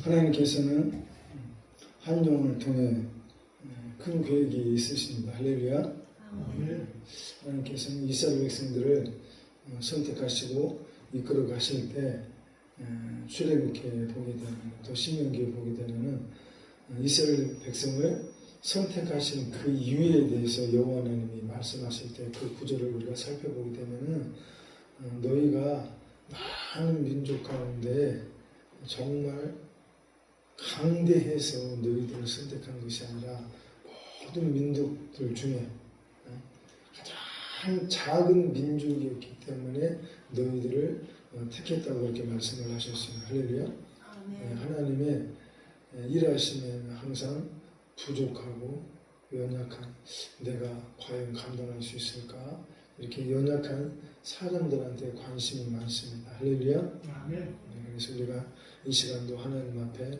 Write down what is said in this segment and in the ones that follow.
하나님께서는 한영을 통해 큰 계획이 있으십니다. 할렐루야. 하나님께서는 이스라엘 백성들을 선택하시고 이끌어 가실 때 출애굽기에 보게 되면 또 신명기에 보게 되면은 이스라엘 백성을 선택하신 그 이유에 대해서 여호와 하나님이 말씀하실 때 그 구절을 우리가 살펴보게 되면은 너희가 많은 민족 가운데 정말 강대해서 너희들을 선택한 것이 아니라 모든 민족들 중에 가장 작은 민족이었기 때문에 너희들을 택했다고 그렇게 말씀을 하셨어요. 할렐루야. 하나님의 일하시면 항상 부족하고 연약한 내가 과연 감당할 수 있을까? 이렇게 연약한 사람들한테 관심이 많습니다. 할렐루야. 그래서 우리가 이 시간도 하나님 앞에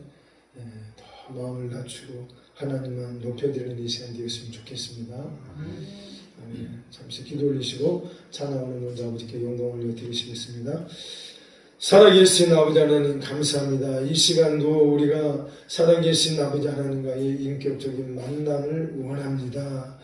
더 마음을 낮추고 하나님만 높여드리는 이 시간 되었으면 좋겠습니다. 잠시 기도 올리시고 찬양하는 먼저 아버지께 영광 올려드리시겠습니다. 살아계신 아버지 하나님 감사합니다. 이 시간도 우리가 살아계신 아버지 하나님과의 인격적인 만남을 원합니다.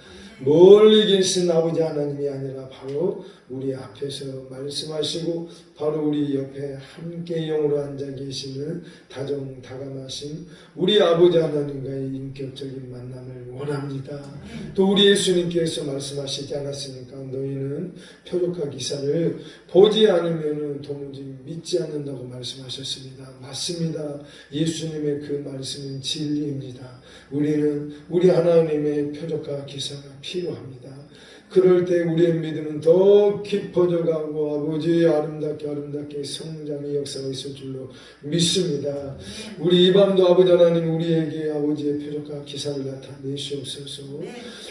멀리 계신 아버지 하나님이 아니라 바로 우리 앞에서 말씀하시고 바로 우리 옆에 함께 영으로 앉아 계시는 다정다감하신 우리 아버지 하나님과의 인격적인 만남을 원합니다. 또 우리 예수님께서 말씀하시지 않았습니까? 너희는 표적과 기사를 보지 않으면 도무지 믿지 않는다고 말씀하셨습니다. 맞습니다. 예수님의 그 말씀은 진리입니다. 우리는 우리 하나님의 표적과 기사가 필요합니다. 그럴 때 우리의 믿음은 더 깊어져 가고 아버지의 아름답게 성장의 역사가 있을 줄로 믿습니다. 우리 이 밤도 아버지 하나님 우리에게 아버지의 표적과 기사를 나타내시옵소서.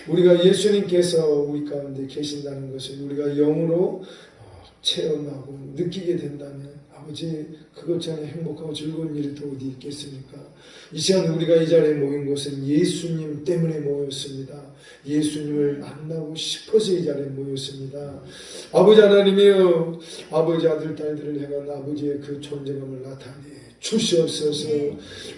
우리가 예수님께서 우리 가운데 계신다는 것을 우리가 영으로 체험하고 느끼게 된다면 아버지 그것 전에 행복하고 즐거운 일이 또 어디 있겠습니까? 이 시간 우리가 이 자리에 모인 것은 예수님 때문에 모였습니다. 예수님을 만나고 싶어서 이 자리에 모였습니다. 아버지 하나님이여 아버지 아들 딸들을 향한 아버지의 그 존재감을 나타내 주시옵소서.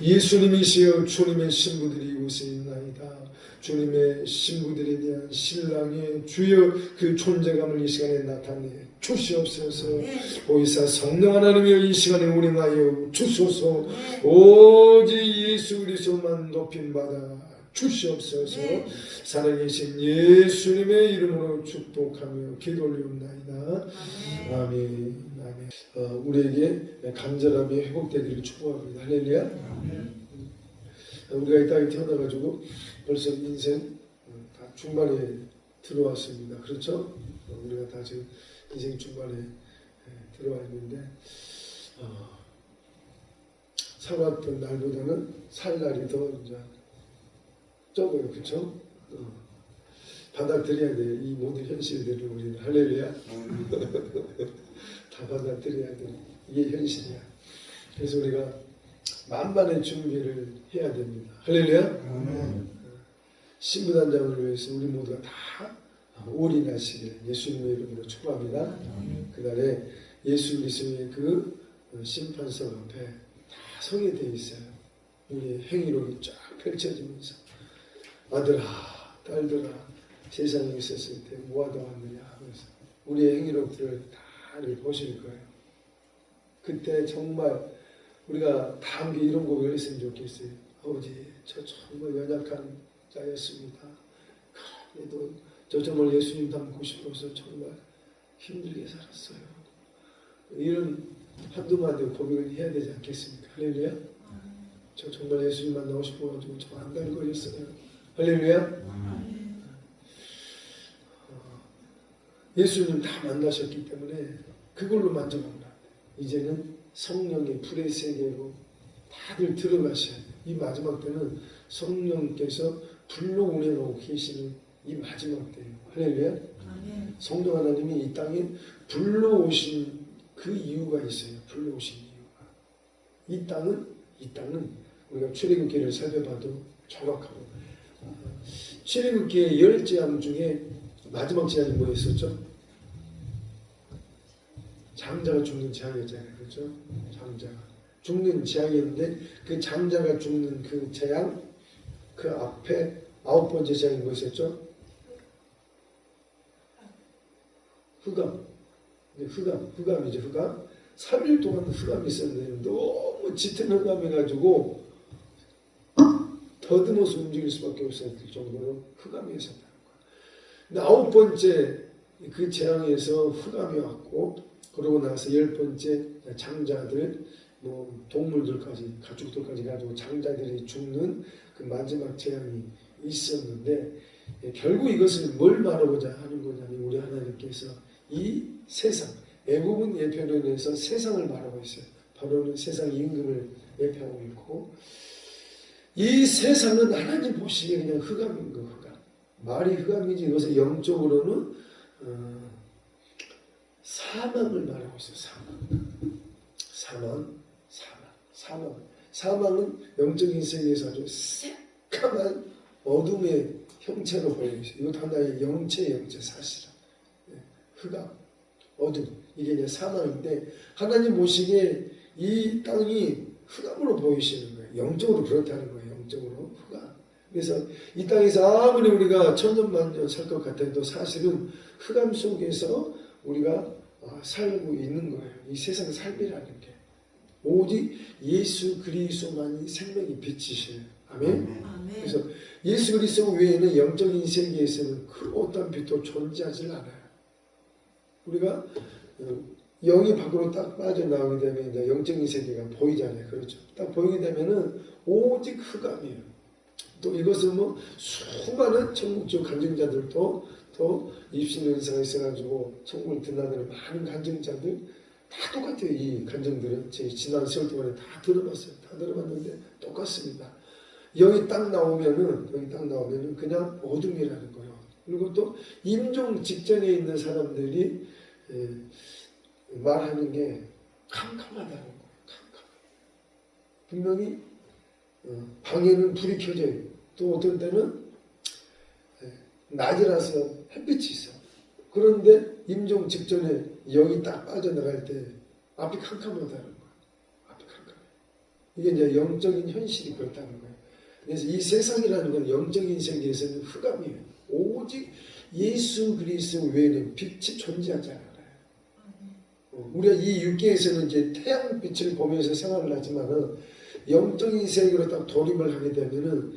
예수님이시여 주님의 신부들이 이곳에 있나이다. 주님의 신부들에 대한 신랑의 주여 그 존재감을 이 시간에 나타내 주시옵소서. 오이사 성령 하나님이여 이 시간에 운행하여 주소서. 오직 예수 그리스도만 높임받아 주시옵소서. 살아계신 예수님의 이름으로 축복하며 기도 올리옵나이다. 아멘. 우리에게 간절함이 회복되기를 축복합니다. 할렐루야. 우리가 이 땅에 태어나가지고 벌써 인생 다 중반에 들어왔습니다. 그렇죠? 우리가 다 지금 인생 중반에 들어와 있는데 살았던 날보다는 살 날이 더 이제 적어요. 그렇죠? 받아들여야 돼요. 이 모든 현실들을 우리는. 할렐루야. 다 받아들여야 돼. 이게 현실이야. 그래서 우리가 만반의 준비를 해야 됩니다. 할렐루야. 신부단장을 위해서 우리 모두가 다 올인하시길 예수님의 이름으로 축복합니다. 그날에 예수 그리스도의 그 심판석 앞에 다 서게 되어 있어요. 우리의 행위록이 쫙 펼쳐지면서 아들아 딸들아 세상에 있었을 때 뭐하다 왔느냐 하면서 우리의 행위록들을 다들 보실 거예요. 그때 정말 우리가 다 함께 이런 고백을 했으면 좋겠어요. 아버지 저 정말 연약한 자였습니다. 그래도 저 정말 예수님 닮고 싶어서 정말 힘들게 살았어요. 이런 한두 마디 고백을 해야 되지 않겠습니까? 할렐루야. 저 정말 예수님 만나고 싶어가지고 저 한 달 걸렸어요. 할렐루야. 예수님 다 만나셨기 때문에 그걸로 만족합니다. 이제는 성령의 불의 세계로 다들 들어가셔야 돼요. 이 마지막 때는 성령께서 불로 운행하고 계시는 이 마지막 때예요. 할렐루야. 성령 하나님이 이 땅에 불로 오신 그 이유가 있어요. 불로 오신 이유가. 이 땅은 우리가 출애굽기를 살펴봐도 정확하고 출애굽기의 10제함 중에 마지막 제함이 뭐였었죠? 장자가 죽는 제함이었잖아요. 그렇죠? 장자가 죽는 재앙이 있는데 그 장자가 죽는 그 재앙, 그 앞에 9번째 재앙이 뭐였었죠? 흑암. 흑암이죠. 흑암. 3일 동안 흑암이 있었는데 너무 짙은 흑암해가지고 더듬어서 움직일 수밖에 없었을 정도로 흑암이 있었다는 거예요. 근데 9번째 그 재앙에서 흑암이 왔고, 그러고 나서 10번째 장자들, 뭐 동물들까지, 가축들까지 가지고 장자들이 죽는 그 마지막 재앙이 있었는데, 결국 이것을 뭘 말하고자 하는 거냐면 우리 하나님께서 이 세상, 애국은 예표론에서 세상을 말하고 있어요. 바로는 세상 임금을 예표하고 있고, 이 세상은 하나님 보시기에 그냥 흑암인 거, 흑암. 말이 흑암이지 이것을 영적으로는 사망을 말하고 있어요. 사망은 영적인 세계에서 아주 새까만 어둠의 형체로 보이고 있어요. 이것도 하나의 영체 사실은. 흑암, 어둠, 이게 이제 사망인데 하나님 보시기에 이 땅이 흑암으로 보이시는 거예요. 영적으로 그렇다는 거예요. 영적으로 흑암. 그래서 이 땅에서 아무리 우리가 천년만년 살 것 같아도 사실은 흑암 속에서 우리가 살고 있는 거예요. 이 세상 삶이라는 게 오직 예수 그리스도만이 생명의 빛이시에요. 아멘. 그래서 예수 그리스도 외에는 영적인 세계에서는 그 어떤 빛도 존재하지 않아요. 우리가 영이 밖으로 딱 빠져나오게 되면 이제 영적인 세계가 보이잖아요. 그렇죠. 딱 보이게 되면은 오직 흑암이에요. 또 이것은 뭐 수많은 천국적 간증자들도 또 입신 은사가 있어가지고 천국을 드나드는 많은 간증자들 다 똑같아요. 이 간증들은 제 지난 세월 동안에 다 들어봤어요. 다 들어봤는데 똑같습니다. 영이 딱 나오면은 그냥 어둠이라는 거예요. 그리고 또 임종 직전에 있는 사람들이 말하는 게 캄캄하다는 거예요. 분명히 방에는 불이 켜져요. 또 어떤 때는 낮이라서 햇빛이 있어. 그런데 임종 직전에 영이 딱 빠져나갈 때 앞이 캄캄하다는 거예요. 앞이 캄캄해. 이게 이제 영적인 현실이 그렇다는 거예요. 그래서 이 세상이라는 건 영적인 세계에서는 흑암이에요. 오직 예수 그리스도 외에는 빛이 존재하지 않아요. 우리가 이 육계에서는 이제 태양빛을 보면서 생활을 하지만은 영적인 세계로 딱 돌입을 하게 되면은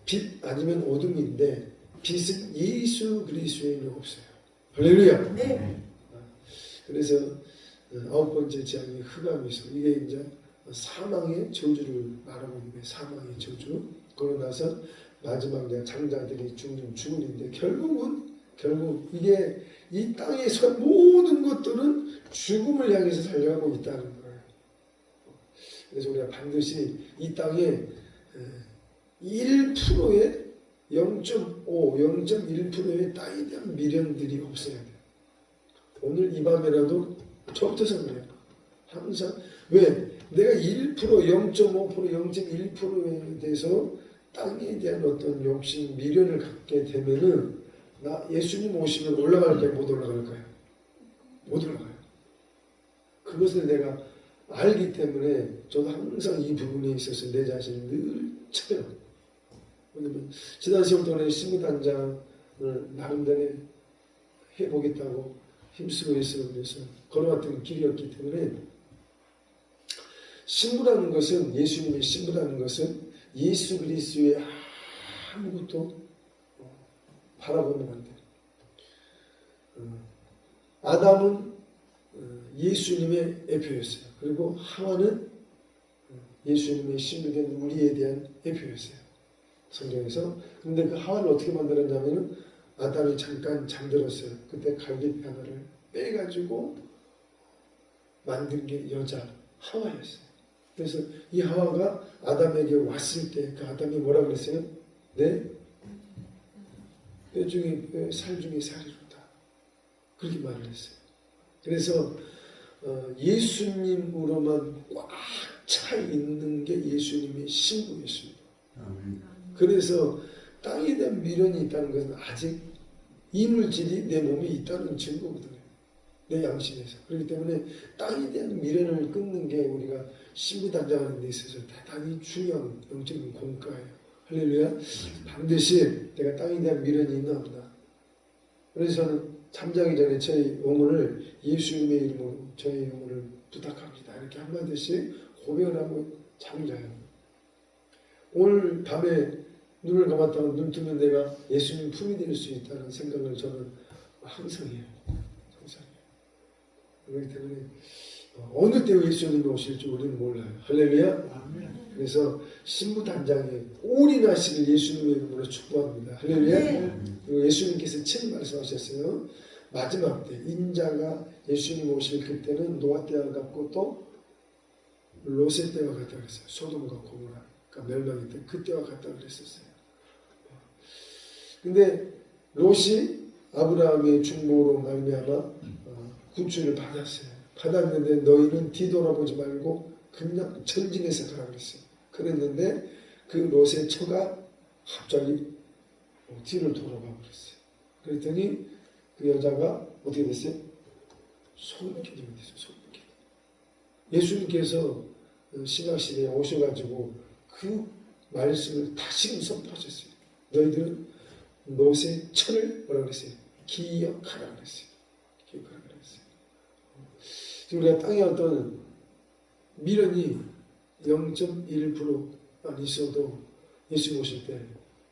빛 아니면 어둠인데 빛은 예수 그리스도에는 없어요. 할렐루야. 네. 그래서 9번째 재앙이 흑암이서 이게 이제 사망의 저주를 말하고 있는 거예요. 사망의 저주. 그러고 나서 마지막 이제 장자들이 죽는 죽음인데 결국 이게 이 땅에서 모든 것들은 죽음을 향해서 달려가고 있다는 거예요. 그래서 우리가 반드시 이 땅에 1%의 0.5, 0.1%의 땅에 대한 미련들이 없어야 돼요. 오늘 이 밤에라도 저부터서 그래요. 항상 왜? 내가 1%, 0.5%, 0.1%에 대해서 땅에 대한 어떤 욕심, 미련을 갖게 되면은 나 예수님 오시면 올라갈까요? 못 올라갈까요? 못 올라가요. 그것을 내가 알기 때문에 저도 항상 이 부분에 있어서 내 자신을 늘 쳐요. 왜냐면 지난 세월 동안에 신부단장을 나름대로 해보겠다고 힘쓰고 있으면서 걸어왔던 길이었기 때문에 신부라는 것은 예수님의 신부라는 것은 예수 그리스도의 아무것도 바라보면 안 돼요. 아담은 예수님의 애표였어요. 그리고 하와는 예수님의 신부된 우리에 대한 애표였어요. 성경에서. 근데 그 하와를 어떻게 만들었냐면은 아담이 잠깐 잠들었어요. 그때 갈기 하나를 빼가지고 만든 게 여자 하와였어요. 그래서 이 하와가 아담에게 왔을 때 그 아담이 뭐라 그랬어요? 네? 뼈 중에 뼈, 살 중에 살이로다. 그렇게 말을 했어요. 그래서 예수님으로만 꽉 차 있는 게 예수님의 신부였습니다. 그래서 땅에 대한 미련이 있다는 것은 아직 이물질이 내 몸에 있다는 증거거든요. 내 양심에서. 그렇기 때문에 땅에 대한 미련을 끊는 게 우리가 신부단장하는 데 있어서 대단히 중요한 영적인 공과예요. 할렐루야. 반드시 내가 땅에 대한 미련이 있나 보다. 그래서 저는 잠자기 전에 저희 영혼을 예수님의 이름으로 저희 영혼을 부탁합니다. 이렇게 한마디씩 고백을 하고 잠을 자요. 오늘 밤에 눈을 감았다가 눈 뜨면 내가 예수님 품이 될 수 있다는 생각을 저는 항상 해요. 항상 해요. 그렇기 때문에 어느 때 예수님이 오실지 우리는 몰라요. 할렐루야. 그래서 신부단장에 올인하시길 예수님의 이름으로 축복합니다. 할렐루야. 그리고 예수님께서 친히 말씀하셨어요. 마지막 때 인자가 예수님 오실 그때는 노아 때와 같고 또 롯의 때와 같다 그랬어요. 소돔과 고모라가 멸망의 때 그때와 같다 그랬었어요. 근데 롯이 아브라함의 중보로 말미암아 구주를 받았어요. 받았는데 너희는 뒤돌아보지 말고 그냥 전진해서 가라 그랬어요. 그랬는데 그 롯의 처가 갑자기 뒤를 돌아가 버렸어요. 그랬더니 그 여자가 어떻게 됐어요? 소름끼리가 됐어요. 소름끼리. 예수님께서 신학시대에 오셔가지고 그 말씀을 다시금 선포하셨어요. 너희들은 롯의 처를 뭐라 그랬어요? 기억하라 그랬어요. 기억하라 그랬어요. 지금 우리가 땅에 어떤 미련이 0.1%만 있어도 예수님 오실 때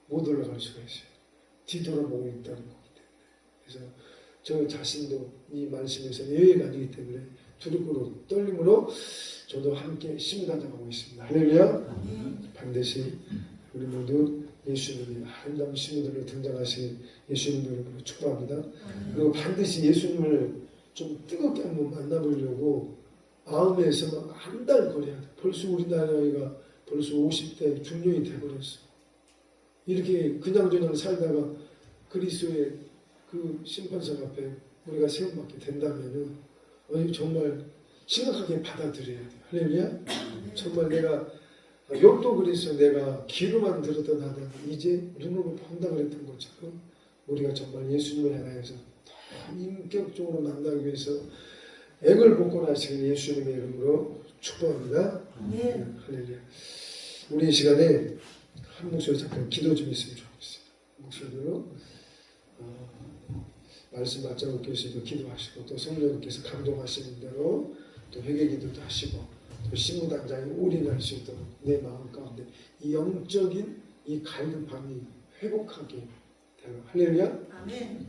못 올라갈 수가 있어요. 뒤돌아보고 있다는 거기 때문에. 그래서 저 자신도 이 말씀에서 예외가 아니기 때문에 두렵고 떨림으로 저도 함께 신부단장하고 있습니다. 할렐루야. 반드시 우리 모두 예수님이 아름다운 신부들로 등장하신 예수님 이름으로 축복합니다. 그리고 반드시 예수님을 좀 뜨겁게 한번 만나보려고 마음에서 막 한 달 거려야 돼. 벌써 우리나라가 벌써 50대 중년이 돼버렸어. 이렇게 그냥저냥 살다가 그리스도의 그 심판석 앞에 우리가 세움받게 된다면은 정말 심각하게 받아들여야 돼. 할렐루야. 정말 내가 욥도 그랬어. 내가 귀로만 들었던 하다가 이제 눈으로 본다 그랬던 것처럼 우리가 정말 예수님을 향해서 더 인격적으로 만나기 위해서 액을 복권 하시길 예수님의 이름으로 축복합니다. 네. 할렐루야. 우리 이 시간에 한 목소리 잠깐 기도 좀 했으면 좋겠어요. 목소리로 말씀 맞자고 계시고 기도하시고 또 성령님께서 감동하시는 대로 또 회개기도도 하시고 또 신부단장에 올인할 수 있도록 내 마음 가운데 이 영적인 이 갈급함이 회복하게 되고 할렐루야. 아멘.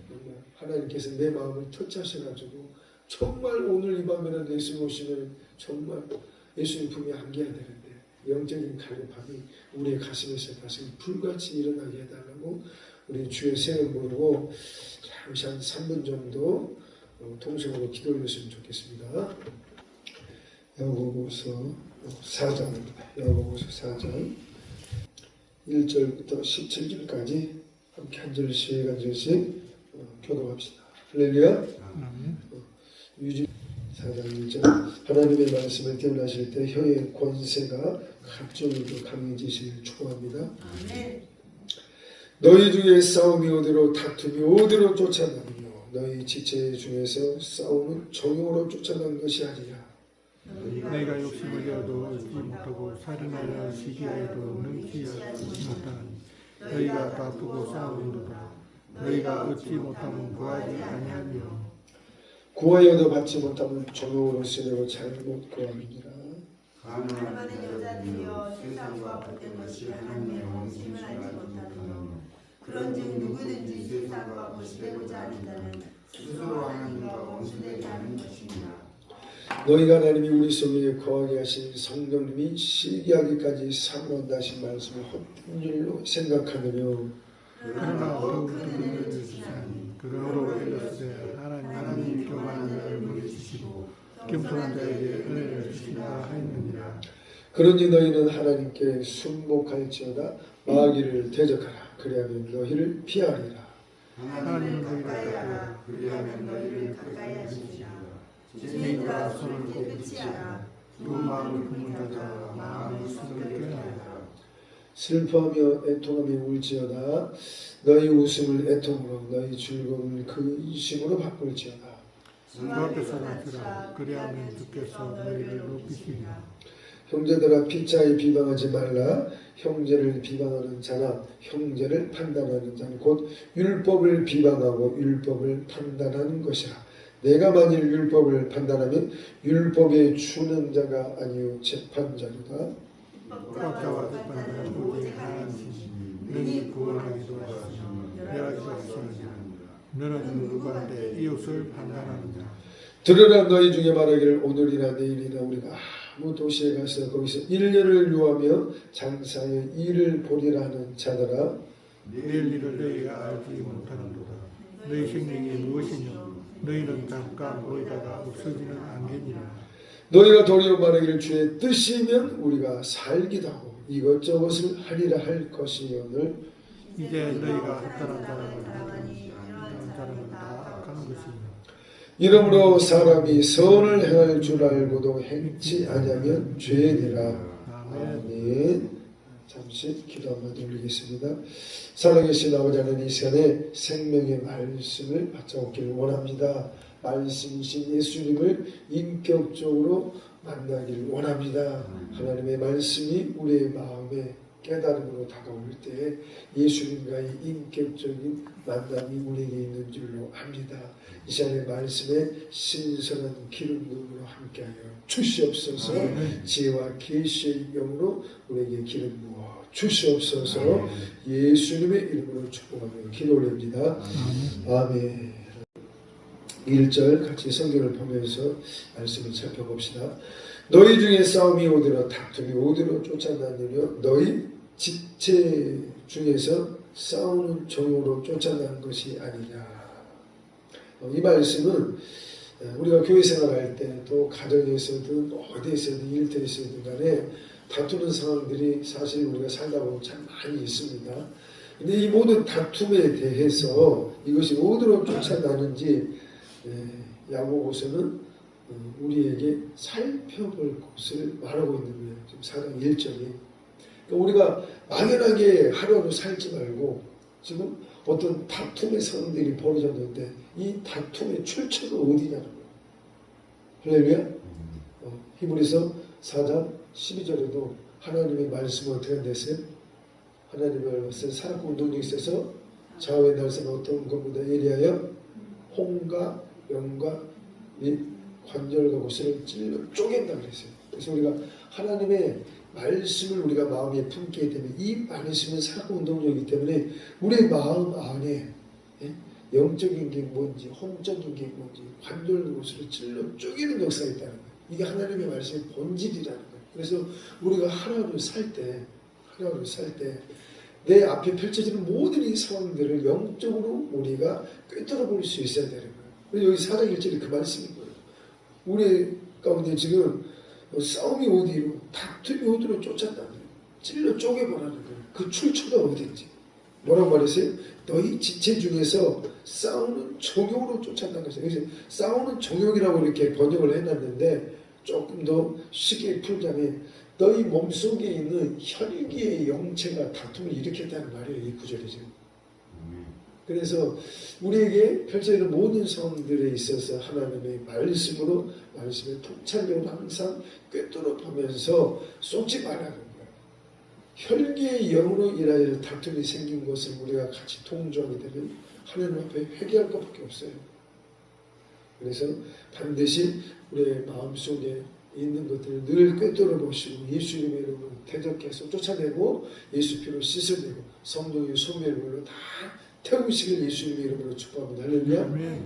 하나님께서 내 마음을 터치하셔가지고 정말 오늘 이 밤에는 예수님 오시면 정말 예수님 품에 안겨야 되는데 영적인 갈급함이 우리의 가슴에서 다시 불같이 일어나게 해달라고 우리 주의 생을 모르고 잠시 한 3분 정도 통성으로 기도를 했으면 좋겠습니다. 야고보서 4장입니다. 야고보서 4장 1절부터 17절까지 함께 한 절씩 한 절씩 교독합시다. 할렐루야. 유진 4장 1절 하나님의 말씀을 대언하실 때 혀의 권세가 각종으로 강해지시길 축복합니다. 너희 중에 싸움이 어디로 다툼이 어디로 쫓아나느냐 너희 지체 중에서 싸움은 정욕으로 쫓아난 것이 아니라 내가 욕심을 내어도 얻지 못하고 살인하려 시기하여도 능치 못하니 너희가 다투고 싸우는도다 너희가 얻지 못하면 구하지 아니하며 구하여도 받지 못하면 정욕으로 쓰려고 잘못 구함이니라. 가난한 여자들이여 세상과 벗된 것이 하나님의 원심을 알지 못하느뇨 그런즉 누구든지 세상과 벗되고자 하는 자는 스스로 하나님과 원수되게 하는 것입니다. 너희가 하나님이 우리 속에 거하게 하신 성령님이 시기하기까지 사모한다 하신 말씀을 헛된 일로 생각하느뇨 그러나 더욱 큰 은혜를 주시나니 그러므로 이르시되 하나님이 교만한 자를 물리치시고 겸손한 자에게 은혜를 주신다 하였느니라. 그러니 너희는 하나님께 순복할지어다 마귀를 대적하라 그리하면 너희를 피하리라. 하나님은 너희를 가까이하라 그리하면 너희를 가까이 하시리라. 죄인들아 손을 깨끗이 하라 두 마음을 품은 자들아 마음을 숨을 깨하라. 슬퍼하며 애통하며 울지어다 너희 웃음을 애통으로 너희 즐거움을 그 이심으로 바꿀지어다. 주 앞에서 낮추라 그리하면 주께서 너희를 높이시리라. 형제들아 피차에 비방하지 말라. 형제를 비방하는 자나 형제를 판단하는 자는 곧 율법을 비방하고 율법을 판단하는 것이라. 내가 만일 율법을 판단하면 율법에 주는 자가 아니요 재판자로다. 법자와 재판자는 오직 하나님이시니 능히 구원하기도 하시며 멸하기도 하시느니라. 너는 누구한테 이웃을 판단하느냐. 들으라 너희 중에 말하기를 오늘이나 내일이나 우리가 아무 도시에 가서 거기서 1년을 유하며 장사의 일을 보리라 하는 자들아. 내일 일을 너희가 알지 못하는도다. 너희 생명이 무엇이냐. 너희는 잠깐 보이다가 없어지는 안개니라. 너희가 도리어 말하기를 주의 뜻이면 우리가 살기도 하고 이것저것을 하리라 할 것이오늘 이제 너희가 합당한 사람을 사랑하니 이러한 사람은 다 악한 것이니라. 이러므로 사람이 선을 행할 줄 알고도 행치 아니하면 죄니라. 아멘. 잠시 기도 한번 올리겠습니다. 살아계신 아버지 하나님, 이 시간에 생명의 말씀을 받아오기를 원합니다. 말씀이신 예수님을 인격적으로 만나기를 원합니다. 하나님의 말씀이 우리의 마음에 깨달음으로 다가올 때 예수님과의 인격적인 만남이 우리에게 있는 줄로 압니다. 이 시간의 말씀에 신선한 기름 부음으로 함께하여 주시옵소서. 지혜와 계시의 영으로 우리에게 기름 부어 주시옵소서. 예수님의 이름으로 축복하며 기도 올립니다. 아멘. 1절 같이 성경을 보면서 말씀을 살펴봅시다. 너희 중에 싸움이 오더러 다툼이 오더러 쫓아다니며 너희 지체 중에서 싸우는 종으로 쫓아난 것이 아니냐. 이 말씀은 우리가 교회 생활할 때 또 가정에서든 어디에서든 일터에서든 간에 다투는 상황들이 사실 우리가 살다 보면 참 많이 있습니다. 근데 이 모든 다툼에 대해서 이것이 어디로 쫓아나는지 야고보서는 우리에게 살펴볼 것을 말하고 있는 거예요. 지금 4장 1절이. 그러니까 우리가 막연하게 하루하루 살지 말고 지금 어떤 다툼의 상황들이 벌어졌는데 이 다툼의 출처가 어디냐는 거예요. 할렐루야. 히브리서 4장 12절에도 하나님의 말씀은 어떻게 됐어요? 하나님의 말씀 사랑과 운동력이 있어서 좌우의 날선 어떤 것보다 예리하여 홍과 영과 및 관절과 곳을 찔러 쪼갠다 그랬어요. 그래서 우리가 하나님의 말씀을 우리가 마음에 품게 되면 이 말씀은 사고 운동력이기 때문에 우리의 마음 안에 영적인 게 뭔지 혼적인 게 뭔지 관절과 곳을 찔러 쪼개는 역사가 있다는 거예요. 이게 하나님의 말씀의 본질이라는 거예요. 그래서 우리가 하루하루 살 때 내 앞에 펼쳐지는 모든 이 상황들을 영적으로 우리가 꿰뚫어 볼 수 있어야 되는 거예요. 그래서 여기 4장 1절이 그 말씀인 거예요. 우리 가운데 지금 싸움이 어디로 다툼이 어디로 쫓았다는 거예요. 찔러 쪼개보라는 거예요. 그 출처가 어딘지. 뭐라고 말했어요? 너희 지체 중에서 싸우는 정욕으로 쫓았다는 거죠. 그래서 싸우는 정욕이라고 이렇게 번역을 해놨는데 조금 더 쉽게 풀자면 너희 몸속에 있는 혈기의 영체가 다툼을 일으켰다는 말이에요. 이 구절이 지금. 그래서 우리에게 펼쳐지는 모든 상황들에 있어서 하나님의 말씀으로 말씀의 통찰력을 항상 꿰뚫어 보면서 쏟지 말라는 거예요. 혈기의 영으로 인하여 다툼이 생긴 것을 우리가 같이 통조하게 되면 하나님 앞에 회개할 것밖에 없어요. 그래서 반드시 우리의 마음속에 있는 것들을 늘 꿰뚫어 보시고 예수님의 이름으로 대적해서 쫓아내고 예수 피로 씻어내고 성령의 소멸 물로 다 태우시길 예수님의 이름으로 축복합니다. 할렐루야.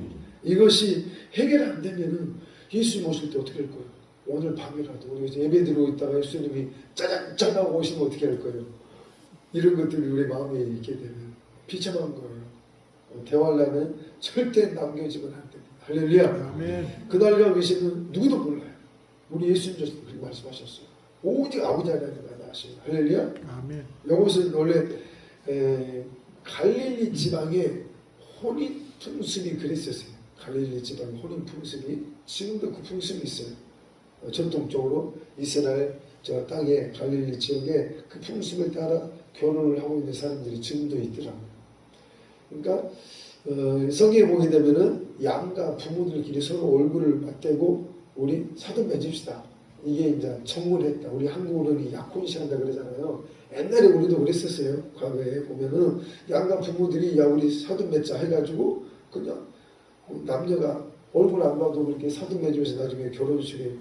이것이 해결 안 되면은 예수님 오실 때 어떻게 할 거예요? 오늘 밤이라도 우리 이제 예배 드리고 있다가 예수님이 짜잔 하고 오시면 어떻게 할 거예요? 이런 것들이 우리 마음에 있게 되면 비참한 거예요. 대화하려면 절대 남겨지면 안 됩니다. 할렐루야. 아멘. 그날과 계시는 누구도 몰라요. 우리 예수님께서 그렇게 말씀하셨어요. 오직 아버지 하나님만 아십니다. 할렐루야. 아멘. 이것은 원래 갈릴리 지방에 혼인 풍습이 그랬었어요. 갈릴리 지방 혼인 풍습이 지금도 그 풍습이 있어요. 전통적으로 이스라엘 저 땅에 갈릴리 지역에 그 풍습을 따라 결혼을 하고 있는 사람들이 지금도 있더라고요. 그러니까 성경에 보게 되면은 양가 부모들끼리 서로 얼굴을 맞대고 우리 사돈 맺읍시다. 이게 이제 청문했다. 우리 한국어로는 약혼시한다 그러잖아요. 옛날에 우리도 그랬었어요. 과거에 보면은 양가 부모들이 야 우리 사돈 맺자 해가지고 그냥 남녀가 얼굴 안 봐도 그렇게 사돈 맺으면서 나중에 결혼식에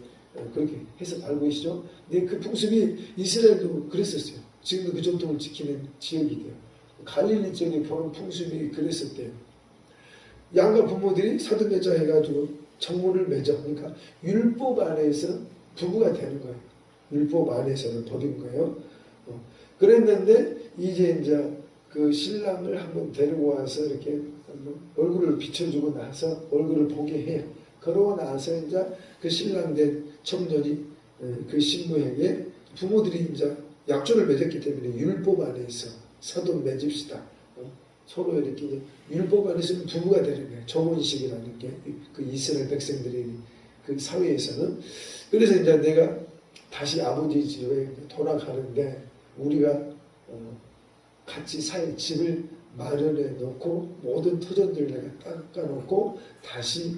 그렇게 해서 알고 계시죠? 근데 그 풍습이 이스라엘도 그랬었어요. 지금도 그 전통을 지키는 지역이 돼요. 갈릴리 지역의 결혼 풍습이 그랬었대요. 양가 부모들이 사돈 맺자 해가지고 청문을 맺어. 그러니까 율법 안에서 부부가 되는 거예요. 율법 안에서는 법인 거예요. 그랬는데 이제 그 신랑을 한번 데리고 와서 이렇게 얼굴을 비춰주고 나서 얼굴을 보게 해요. 그러고 나서 이제 그 신랑 된 청년이 그 신부에게 부모들이 이제 약조를 맺었기 때문에 율법 안에서 사돈 맺읍시다. 서로 이렇게 율법 안에서는 부부가 되는 거예요. 정혼식이라는 게 그 이스라엘 백성들의 그 사회에서는. 그래서 이제 내가 다시 아버지 집에 돌아가는데 우리가 같이 살 집을 마련해 놓고 모든 터전들을 내가 닦아 놓고 다시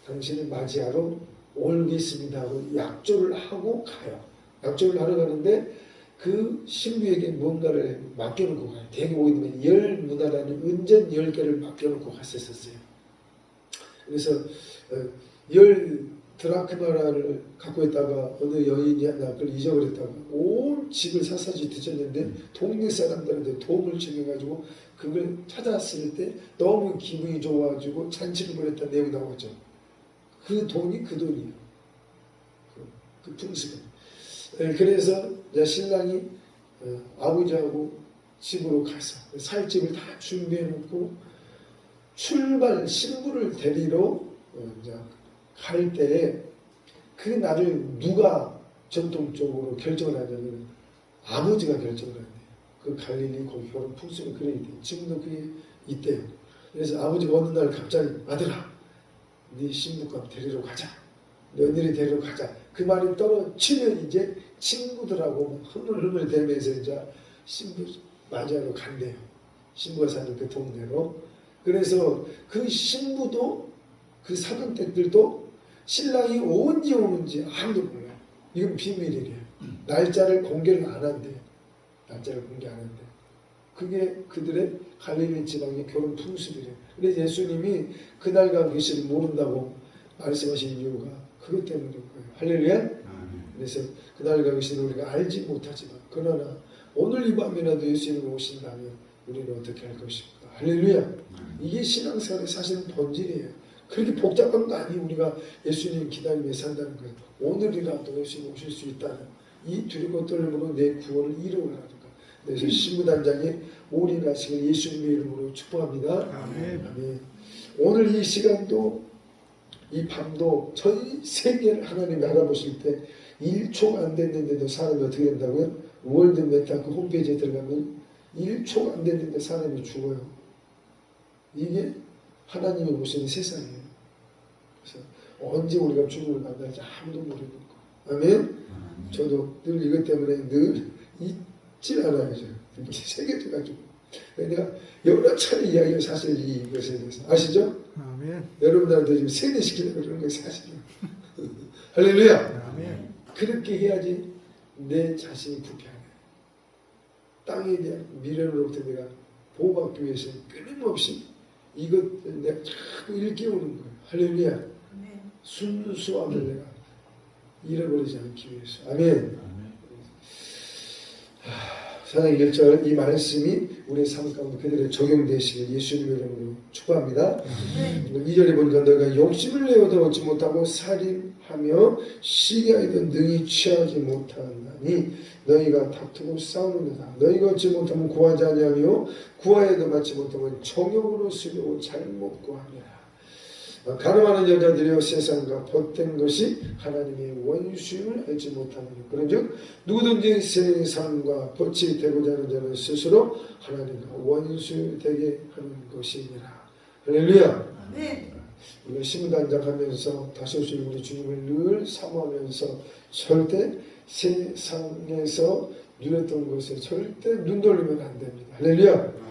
당신을 맞이하러 오겠습니다 하고 약조를 하고 가요. 약조를 하러 가는데 그 신부에게 뭔가를 맡겨놓고 가요. 대개 오게 되면 10문화라는 은전 10개를 맡겨놓고 갔었어요. 그래서 10드라크마를 갖고 있다가 어느 여인이 하나 그걸 잊어버렸다가 온 집을 샅샅이 뒤졌는데 동네 사람들한테 도움을 청해가지고 그걸 찾았을 때 너무 기분이 좋아가지고 잔치를 벌였다는 내용이 나오죠. 그 돈이 그 돈이에요. 그 풍습은. 그래서 신랑이 아버지하고 집으로 가서 살 집을 다 준비해 놓고 출발 신부를 데리러 갈 때에 그 날을 누가 전통적으로 결정을 하냐면 아버지가 결정을 한대요. 그 갈릴리 거기 결혼 풍습이 그래 있대요. 지금도 그게 있대요. 그래서 아버지가 어느 날 갑자기 아들아 네 신부감 데리러 가자. 며느리 데리러 가자. 그 말이 떨어지면 이제 친구들하고 흐물흐물 대면서 이제 신부 맞이하러 간대요. 신부가 사는 그 동네로. 그래서 그 신부도 그 사돈댁들도 신랑이 언제 오는지 아무도 몰라요. 이건 비밀이래요. 날짜를 공개를 안 한대요. 날짜를 공개 안 한대요. 그게 그들의 갈릴리 지방의 결혼 풍습이래요. 그래서 예수님이 그날과 그 시를 모른다고 말씀하신 이유가 그것 때문인 거예요. 할렐루야. 그래서 그날과 그 시를 우리가 알지 못하지만 그러나 오늘 이 밤이라도 예수님이 오신다면 우리는 어떻게 할 것인가. 할렐루야. 이게 신앙생활의 사실은 본질이에요. 그렇게 복잡한 거 아니에요. 우리가 예수님 기다리며 산다는 거예요. 오늘이라도 예수님 오실 수 있다는 이 두렵고 떨림으로 내 구원을 이루어가는 것. 그래서 신부단장이 올인하시길 예수님의 이름으로 축복합니다. 아멘. 아멘. 오늘 이 시간도 이 밤도 전 세계를 하나님이 알아보실 때 1초가 안 됐는데도 사람이 어떻게 된다고요? 월드 메타 그 홈페이지에 들어가면 1초가 안 됐는데 사람이 죽어요. 이게 하나님이 보시는 세상이에요. 그래서 언제 우리가 죽음을 만날지 아무도 모르는 거. 아멘. 저도 늘 이것 때문에 늘 잊질 않아요. 새겨져가지고. 내가 여러 차례 이야기를 사실 이것에 대해서 아시죠? 아멘. 여러분들한테 지금 세뇌시키려고 그러는 게 사실이에요. 할렐루야. 아멘. 그렇게 해야지 내 자신이 부패하네. 땅에 대한 미련으로부터 내가 보호받기 위해서 끊임없이 이것을 내가 자꾸 일깨우는 거예요. 할렐루야. 순수함을 내가 잃어버리지 않기 위해서. 아멘. 사장 1절 이 말씀이 우리의 삶 가운데 그대로 적용되시길 예수님의 이름으로 축복합니다. 2절에 보니까 너희가 욕심을 내어도 얻지 못하고 살인하며 시기하여도 능히 취하지 못하나니 너희가 다투고 싸우는도다. 너희가 얻지 못하면 구하지 아니하며 구하여도 받지 못하면 정욕으로 쓰려고 잘못 구하느라. 가늠하는 여자들이여 세상과 벗된 것이 하나님의 원수임을 알지 못하느니 그런즉 누구든지 세상과 벗이 되고자 하는 자는 스스로 하나님과 원수 되게 하는 것이니라. 할렐루야. 우리가 신부단장하면서 다시 오실 우리 주님을 늘 사모하면서 절대 세상에서 누렸던 것에 절대 눈 돌리면 안 됩니다. 할렐루야.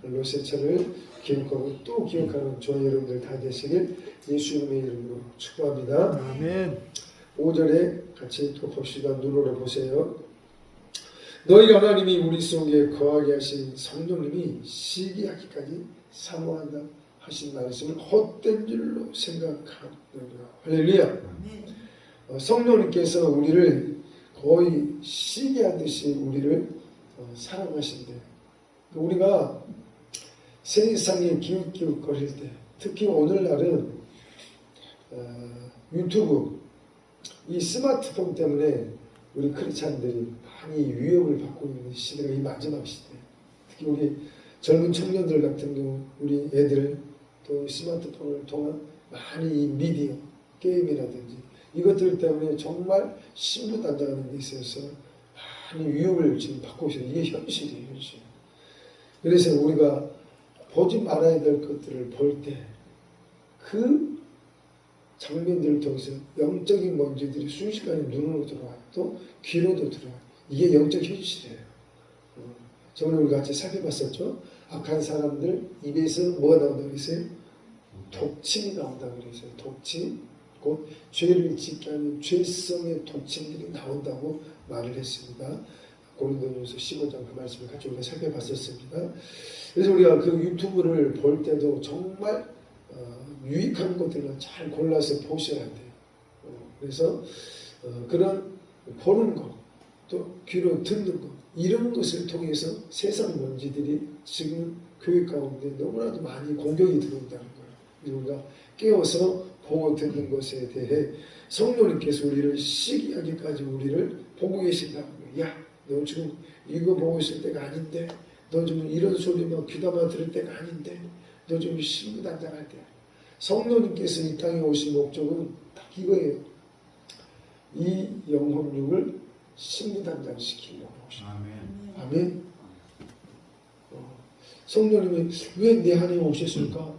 로세차를 기억하고 또 기억하는 저와 여러분들 다 되시길 예수님의 이름으로 축복합니다. 아멘. 5절에 같이 또 봅시다. 눈으로 보세요. 너희가 하나님이 우리 속에 거하게 하신 성령님이 시기하기까지 사모한다 하신 말씀을 헛된 줄로 생각하느라. 할렐루야. 성령님께서 우리를 거의 시기하듯이 우리를 사랑하신대. 우리가 세상에 기웃기웃거릴 때, 특히 오늘날은 유튜브, 이 스마트폰 때문에 우리 크리스찬들이 많이 위협을 받고 있는 시대가 이 마지막 시대. 특히 우리 젊은 청년들 같은 경우, 우리 애들 또 스마트폰을 통한 많이 이 미디어, 게임이라든지 이것들 때문에 정말 신부단장하는 데 있어서 많이 위협을 지금 받고 있어요. 이게 현실이에요, 현실. 그래서 우리가 보지 말아야 될 것들을 볼 때 그 장면들을 통해서 영적인 먼지들이 순식간에 눈으로 들어와요. 또 귀로도 들어와요. 이게 영적 현실이에요. 저번에 우리 같이 살펴봤었죠. 악한 사람들 입에서 뭐가 나온다고 그랬어요? 독침이 나온다고 그랬어요. 독침. 곧 죄를 짓게 하는 죄성의 독침들이 나온다고 말을 했습니다. 고린도전서 15장 그 말씀을 같이 우리가 살펴봤었습니다. 그래서 우리가 그 유튜브를 볼 때도 정말 유익한 것들만 잘 골라서 보셔야 돼요. 그래서 그런 보는 것, 또 귀로 듣는 것, 이런 것을 통해서 세상 먼지들이 지금 교회 가운데 너무나도 많이 공격이 들어온다는 거예요. 우리가 깨어서 보고 듣는 것에 대해 성령님께서 우리를 시기하기까지 우리를 보고 계신다는 거예요. 야, 너 지금 이거 보고 있을 때가 아닌데, 너 지금 이런 소리만 귀담아 들을 때가 아닌데, 너 지금 신부단장할 때야. 성령님께서 이 땅에 오신 목적은 딱 이거예요. 이 영혼육을 신부단장시키려고 오십니다. 아멘. 성령님이 왜 내 안에 오셨을까?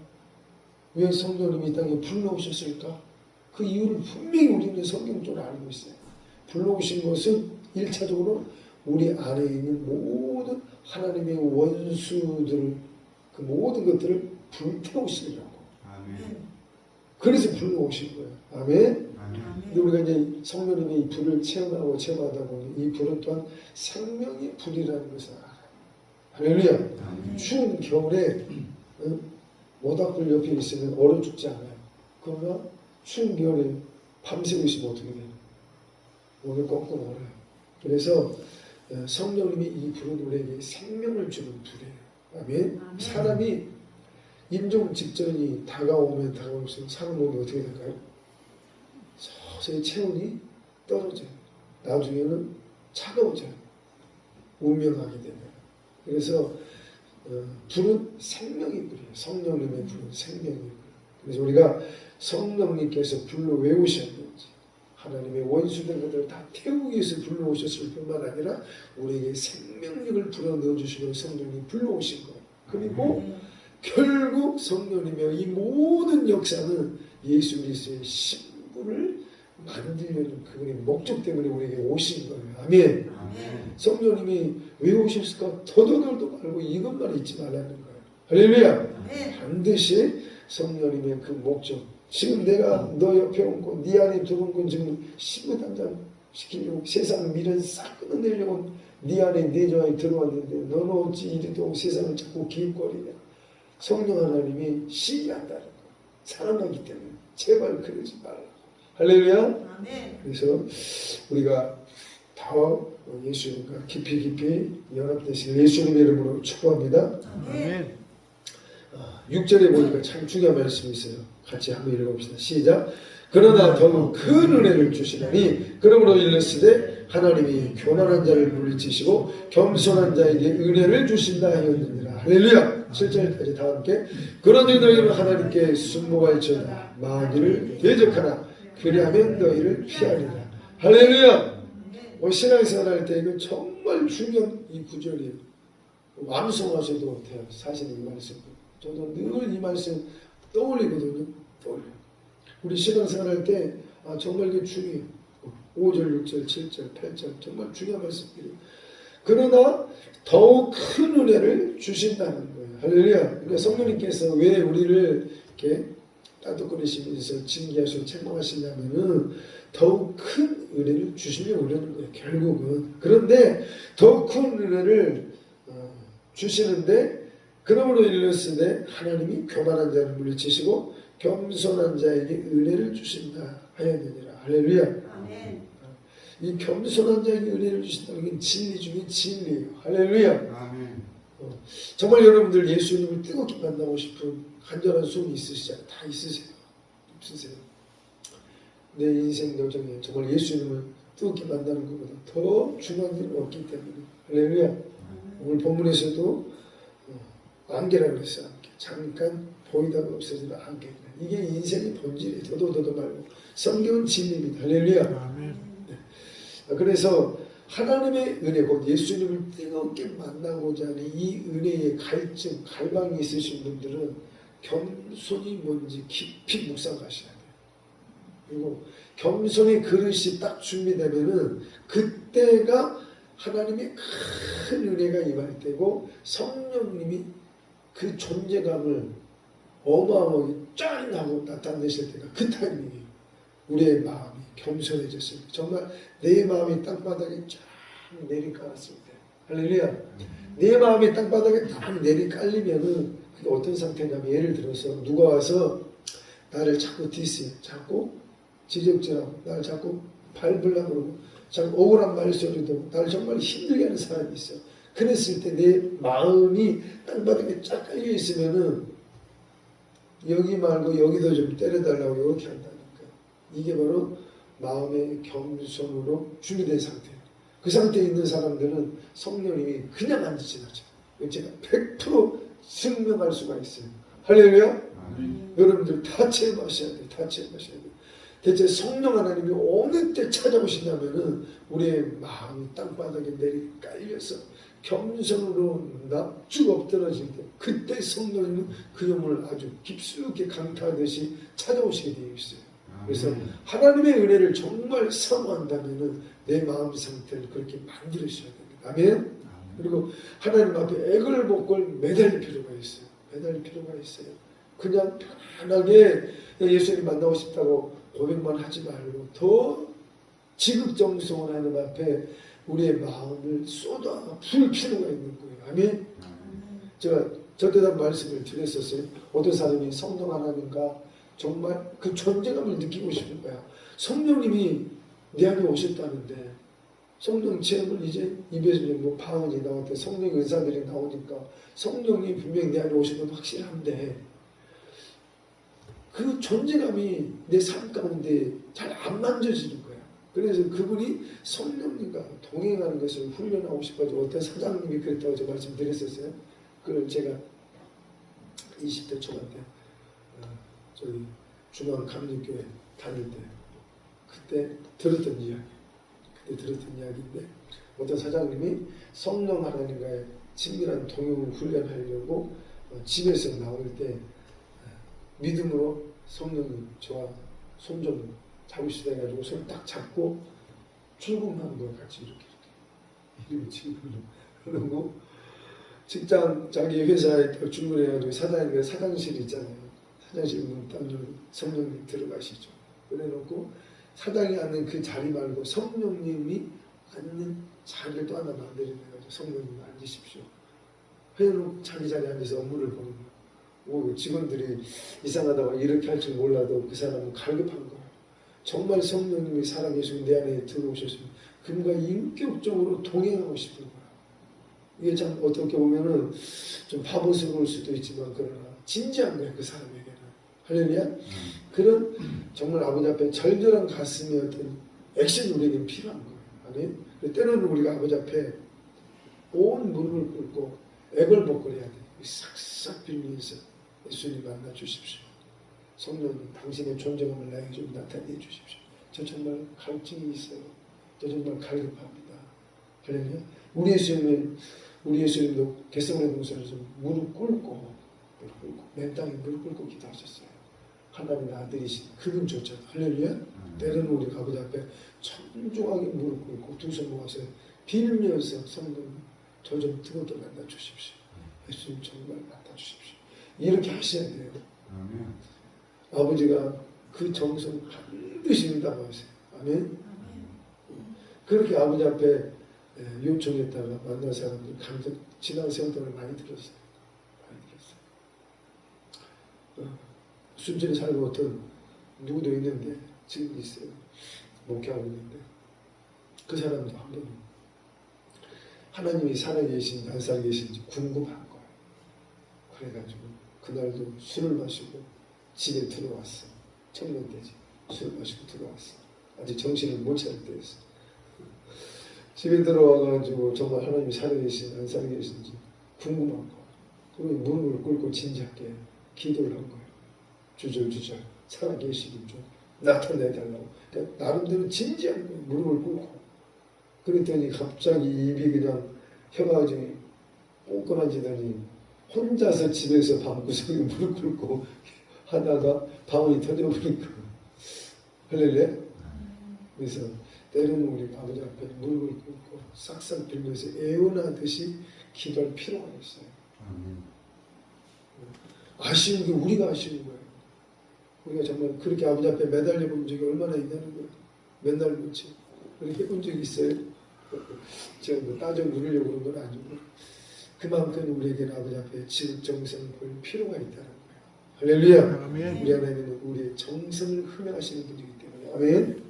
왜 성령님이 이 땅에 불러오셨을까? 그 이유를 분명히 우리는 성경적으로 알고 있어요. 불러오신 것은 1차적으로 우리 안에 있는 모든 하나님의 원수들을, 그 모든 것들을 불태우시려고. 그래서 불러오신 거예요. 아멘. 근데 우리가 이제 성령님의 이 불을 체험하고 체험하다 보니 이 불은 또한 생명의 불이라는 것을 알아요. 할렐루야. 추운 겨울에 모닥불 옆에 있으면 얼어 죽지 않아요. 그러나 추운 겨울에 밤새고 있으면 어떻게 돼요? 오늘 꽁꽁 얼어요. 그래서 성령님이 이 불은 우리에게 생명을 주는 불이에요. 아멘. 사람이 임종 직전이 다가오면 다가올수록 사람 몸이 어떻게 될까요? 서서히 체온이 떨어져요. 나중에는 차가워져요. 운명하게 됩니다. 그래서 불은 생명의 불이에요. 성령님의 불은 생명의 불. 그래서 우리가 성령님께서 불러 왜 오셨는지, 하나님의 원수된 것들을 다 태우기 위해서 불러오셨을 뿐만 아니라 우리에게 생명력을 불어 넣어주시는 성령님이 불러오신 거예요. 그리고 결국 성령님의 이 모든 역사는 예수 그리스도의 신부를 만들려는 그분의 목적 때문에 우리에게 오신 거예요. 아멘. 성령님이 왜 오셨을까? 더더더도 말고 이것만 잊지 말라는 거예요. 할렐루야. 반드시 성령님의 그 목적. 지금 내가 너 옆에 온 건, 네 안에 들어온 건 지금 신부단장 시키려고 세상 미련 싹 끊어내려고 네 안에 내정에 들어왔는데 너는 어찌 이리도 세상을 자꾸 기웃거리냐. 성령 하나님이 시기한다는 거. 사랑하기 때문에 제발 그러지 말라. 할렐루야. 아멘. 그래서 우리가 더 예수님과 깊이 연합되실 예수님의 이름으로 축복합니다. 아멘. 6절에 보니까 참 중요한 말씀이 있어요. 같이 한번 읽어봅시다. 시작. 그러나 더욱 큰 은혜를 주시나니 그러므로 일렀으되 하나님이 교만한 자를 물리치시고 겸손한 자에게 은혜를 주신다 하였느니라. 할렐루야. 7절까지 다 함께. 그러니 너희는 하나님께 순복할지어다 마귀를 대적하라. 그리하면 너희를 피하리라. 할렐루야. 신앙생활 할 때 이건 정말 중요한 이 구절이에요. 완성하셔도 돼요. 사실 이 말씀. 저도 늘 이 말씀 떠올리거든요. 떠올려요. 우리 신앙생활 할 때 정말 이게 중요해요. 5절, 6절, 7절, 8절 정말 중요한 말씀이에요. 그러나 더욱 큰 은혜를 주신다는 거예요. 할렐루야. 그러니까 성령님께서 왜 우리를 이렇게 따뜻거리시면서 징계하시고 책망하시려면은 더욱 큰 은혜를 주시려고 그러는 거예요. 결국은. 그런데 더욱 큰 은혜를 주시는데 그러므로 일렀으되 하나님이 교만한 자를 물리치시고 겸손한 자에게 은혜를 주신다 하였느니라. 할렐루야. 아멘. 이 겸손한 자에게 은혜를 주신다는 게 진리 중에 진리예요. 할렐루야. 아멘. 정말 여러분들 예수님을 뜨겁게 만나고 싶은 간절한 소원이 있으시잖아요. 다 있으세요. 없으세요. 내 인생 여정에 정말 예수님을 뜨겁게 만나는 것보다 더 중요한 일은 없기 때문에. 할렐루야. 오늘 본문에서도 안개라고 그랬어요. 안개. 잠깐 보이다가 없어지는 안개. 이게 인생의 본질이에요. 더도 말고. 성경은 진리입니다. 할렐루야. 아멘. 그래서 하나님의 은혜, 곧 예수님을 뜨겁게 만나고자 하는 이 은혜의 갈증, 갈망이 있으신 분들은 겸손이 뭔지 깊이 묵상하셔야 돼요. 그리고 겸손의 그릇이 딱 준비되면은 그때가 하나님의 큰 은혜가 임할 때고 성령님이 그 존재감을 어마어마하게 짠 하고 나타내실 때가 그 타이밍이에요. 우리의 마음이 겸손해졌을 때, 정말 내 마음이 땅바닥에 쫙 내리깔았을 때, 할렐루야. 내 마음이 땅바닥에 딱 내리깔리면은 그게 어떤 상태냐면, 예를 들어서 누가 와서 나를 자꾸 디스해, 자꾸 지적질하고 나를 자꾸 밟으려고 그러고 자꾸 억울한 말소리도 나를 정말 힘들게 하는 사람이 있어. 그랬을 때 내 마음이 땅바닥에 쫙 깔려 있으면은 여기 말고 여기도 좀 때려달라고 이렇게 한다니까. 이게 바로 마음의 겸손으로 준비된 상태예요. 그 상태에 있는 사람들은 성령님이 그냥 안 지나쳐. 제가 100% 증명할 수가 있어요. 할렐루야. 여러분들 다 체험하셔야 돼요. 다 체험하셔야 돼요. 대체 성령 하나님이 어느 때 찾아오시냐면은 우리의 마음이 땅바닥에 깔려서 겸손으로 납죽 엎드러질 때, 그때 성령님은 그 영혼을 아주 깊숙이 강타하듯이 찾아오시게 되어 있어요. 그래서 하나님의 은혜를 정말 사모한다면은 내 마음 상태를 그렇게 만들으셔야 됩니다. 아멘. 그리고 하나님 앞에 애걸복걸 매달릴 필요가 있어요. 매달릴 필요가 있어요. 그냥 편안하게 예수님 만나고 싶다고 고백만 하지 말고 더 지극정성을 하는 앞에 우리의 마음을 쏟아 부을 필요가 있는 거예요. 아멘. 제가 저때다 말씀을 드렸었어요. 어떤 사람이 성령 하나님과 정말 그 존재감을 느끼고 싶은 거야. 성령님이 내 안에 오셨다는데 성령 체험을 이제 입에서 뭐 방언이 나왔대, 성령 은사들이 나오니까 성령이 분명히 내 안에 오신 건 확실한데 그 존재감이 내 삶 가운데 잘 안 만져지는 거야. 그래서 그분이 성령님과 동행하는 것을 훈련하고 싶어서 어떤 사장님이 그랬다고 제가 말씀드렸었어요. 그걸 제가 20대 초반 때 저기 중앙 감리교회 다닐 때 그때 들었던 이야기인데 어떤 사장님이 성령 하나님과의 친밀한 동행을 훈련하려고 집에서 나올 때 믿음으로 성령님 저와 손 좀 잡으시다 해가지고 손 딱 잡고 출근하는 걸 같이 이렇게 그러고 직장 자기 회사에 출근해가지고 사장님의 사장실 있잖아요. 사장실 문 딱 열고 성령님 들어가시죠. 그래놓고 사장이 앉는 그 자리 말고 성령님이 앉는 자리를 또 하나 만들어내가지고 성령님 앉으십시오. 해놓고 자기 자리에 앉아서 업무를 보는 거예요. 오, 직원들이 이상하다고 이렇게 할 줄 몰라도 그 사람은 갈급한 거예요. 정말 성령님이 살아계시고 내 안에 들어오셨으면 그분과 인격적으로 동행하고 싶은 거예요. 이게 참 어떻게 보면은 좀 바보스러울 수도 있지만 그러나 진지한 거예요. 그 사람에게는. 할렐루야. 그런 정말 아버지 앞에 절절한 가슴의 어떤 액션이 우리에게 필요한 거예요. 아멘. 때로는 우리가 아버지 앞에 온 무릎을 꿇고 애걸복걸해야 돼요. 싹싹 빌면서 예수님 만나 주십시오. 성령님 당신의 존재감을 나에게 좀 나타내 주십시오. 저 정말 갈증이 있어요. 저 정말 갈급합니다. 할렐루야. 우리 예수님도 겟세마네 동산에서 무릎 꿇고 맨 땅에 무릎 꿇고 기도하셨어요. 하나님의 아들이신 그분조차도. 할렐루야. 때로는 우리 아버지 앞에 청중하게 무릎 꿇고 두 손 모아서 빌면서 성령님 저 좀 뜨겁게 만나 주십시오. 예수님 정말 만나 주십시오. 이렇게 하셔야 돼요. 아버지가 그 정성 반드시 응답하세요. 아멘. 그렇게 아버지 앞에 요청했다가 만난 사람들 간접 지나세운 돈을 많이 들었어요. 많이 들었어요. 순전히 살고 어떤 누구도 있는데 지금 있어요. 목회하고 있는데 그 사람도 한 번 하나님이 살아계신지 안 살아계신지 궁금한 거예요. 그래가지고 그날도 술을 마시고 집에 들어왔어. 청년 때지. 술을 마시고 들어왔어. 아직 정신을 못 차릴 때였어. 집에 들어와가지고 정말 하나님이 살아계신지 안 살아계신지 궁금한 거예요. 그리고 무릎을 꿇고 진지하게 기도를 한 거예요. 주절주절 살아계시길 좀 나타내달라고. 그러니까 나름대로 진지한 거예요. 무릎을 꿇고. 그랬더니 갑자기 입이 그냥 혀가 지금 꽁꽁해지더니 혼자서 집에서 방구석에 무릎 꿇고 하다가 방언이 터져버린 거예요. 할렐루야. 그래서 때로는 우리 아버지 앞에 무릎을 꿇고 싹싹 빌면서 애원하듯이 기도할 필요가 있어요. 아쉬운 게 우리가 아쉬운 거예요. 우리가 정말 그렇게 아버지 앞에 매달려 본 적이 얼마나 있다는 거예요. 맨날 그렇지. 그렇게 해본 적이 있어요. 제가 뭐 따져 물으려고 그런 건 아니고 그만큼 우리에게는 아버지 앞에 정성을 볼 필요가 있다는 거예요. 할렐루야. 아멘. 우리 하나님은 우리의 정성을 흠양하시는 분이기 때문에 아멘.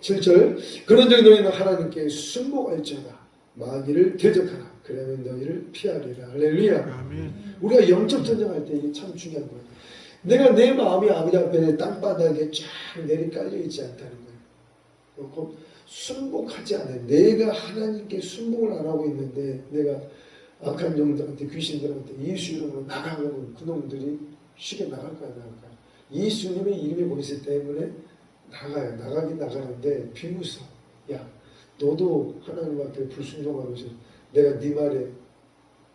7절 그런즉 너희는 하나님께 순복할지어다 마귀를 대적하라 그러면 너희를 피하리라. 할렐루야. 아멘. 우리가 영적 전쟁할 때 이게 참 중요한 거예요. 내가 내 마음이 아버지 앞에 땅바닥에 쫙 내리깔려 있지 않다는 거예요. 곧 순복하지 않아요. 내가 하나님께 순복을 안 하고 있는데 내가 악한 영들한테 귀신들한테 예수 이름으로 나가면 그놈들이 쉽게 나갈까요? 나갈까요? 예수님의 이름이 보이기 때문에 나가요. 나가긴 나가는데 비웃어. 야 너도 하나님 앞에 불순종하면서 내가 네 말에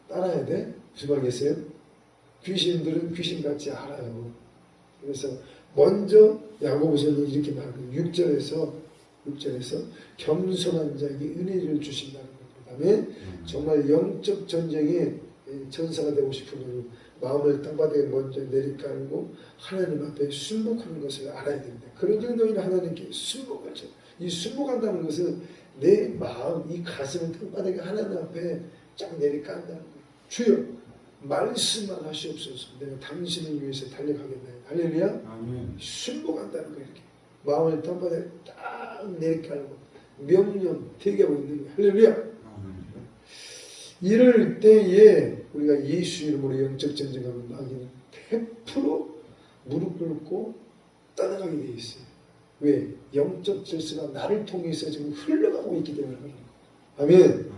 따라야 돼? 무슨 말이겠어요? 귀신들은 귀신같이 알아요. 그래서 먼저 야고보서는 이렇게 말하고 6절에서 겸손한 자에게 은혜를 주신다는 겁니다. 그다음에 정말 영적 전쟁에 전사가 되고 싶으면 마음을 땅바닥에 먼저 내리깔고 하나님 앞에 순복하는 것을 알아야 됩니다. 그런즉 너희는 하나님께 순복하죠. 이 순복한다는 것은 내 마음, 이 가슴을 땅바닥에 하나님 앞에 쫙 내리깔는다는 거예요. 주여 말씀만 하시옵소서. 내가 당신을 위해서 달려가겠나요. 할렐루야. 아멘. 순복한다는 거예요. 이렇게 마음을 땅바닥에 딱 내리깔고 명령 대기하고 있는 거예요. 할렐루야. 아멘. 이럴 때에 우리가 예수 이름으로 영적 전쟁하면 마귀는 100% 무릎 꿇고 떠나가게 돼 있어요. 왜? 영적 질서가 나를 통해서 지금 흘러가고 있기 때문에 그런 거예요. 아멘.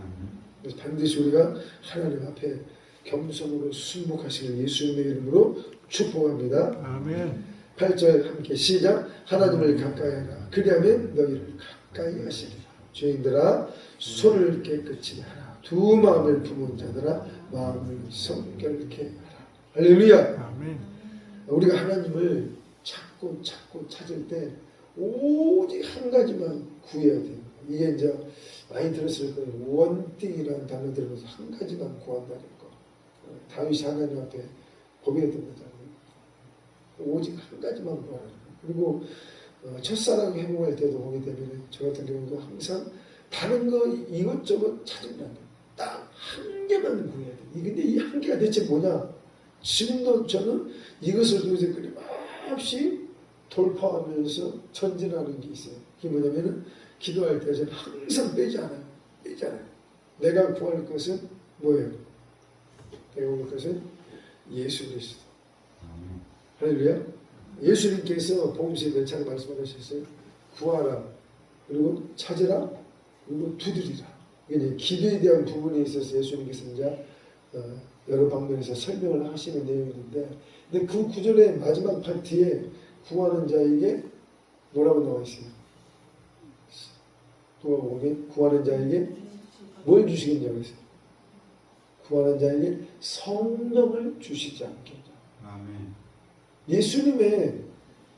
그래서 반드시 우리가 하나님 앞에 겸손으로 순복하시는 예수님의 이름으로 축복합니다. 아멘. 8절 함께 시작. 하나님을 가까이 하라. 그리하면 너희를 가까이 하시리라. 죄인들아 손을 깨끗이 하라. 두 마음을 품은 자들아 마음을 성결케 하라. 할렐루야. 아멘. 우리가 하나님을 찾고 찾을 때 오직 한 가지만 구해야 돼요. 이게 이제 많이 들었을 거예요. 원띵이라는 단어 들으면서 한 가지만 구한다는 거. 다윗이 하나님 앞에 고백했던 거잖아요. 오직 한 가지만 구하는 거. 그리고 첫사랑 회복할 때도 보게 되면 저 같은 경우도 항상 다른 거 이것저것 찾으면 안 돼요. 딱 한 개만 구해야 돼요. 근데 이 한 개가 대체 뭐냐? 지금도 저는 이것을 도대체 끊임없이 돌파하면서 전진하는 게 있어요. 그게 뭐냐면은 기도할 때 저는 항상 빼지 않아요. 내가 구할 것은 뭐예요? 내가 구할 것은 예수 그리스도. 할렐루야. 예수님께서 복음서에 몇 차례 말씀하셨어요. 구하라. 그리고 찾으라. 그리고 두드리라. 이게 기도에 대한 부분에 있어서 예수님께서 이제 여러 방면에서 설명을 하시는 내용인데, 근데 그 구절의 마지막 파트에 구하는 자에게 뭐라고 나와 있어요? 누가 보면 구하는 자에게 뭘 주시겠냐고 했어요. 구하는 자에게 성령을 주시지 않겠냐. 아멘. 예수님의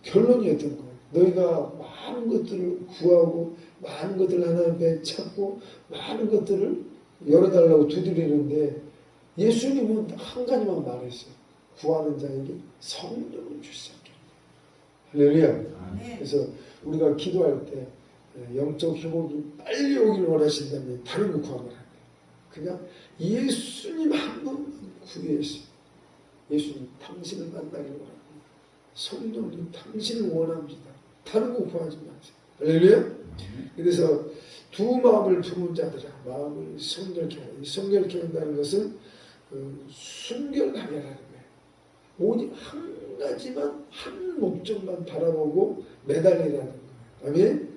결론이었던 거예요. 너희가 많은 것들을 구하고 많은 것들을 하나님 앞에 찾고 많은 것들을 열어달라고 두드리는데 예수님은 한 가지만 말했어요. 구하는 자에게 성령을 주시옵소서. 할렐루야. 그래서 우리가 기도할 때 영적 회복이 빨리 오길 원하신다면 다른 거 구하면 안 돼요. 그냥 예수님 한 분만 구해주세요. 예수님 당신을 만나길 원합니다. 성령님 당신을 원합니다. 다른 거 구하지 마세요. 할렐루야. 그래서 두 마음을 품은 자들아 마음을 성결케 하라. 이 성결케 한다는 것은 순결하게 하라는 거예요. 오직 한 가지만 한 목적만 바라보고 매달리라는 거예요. 아멘.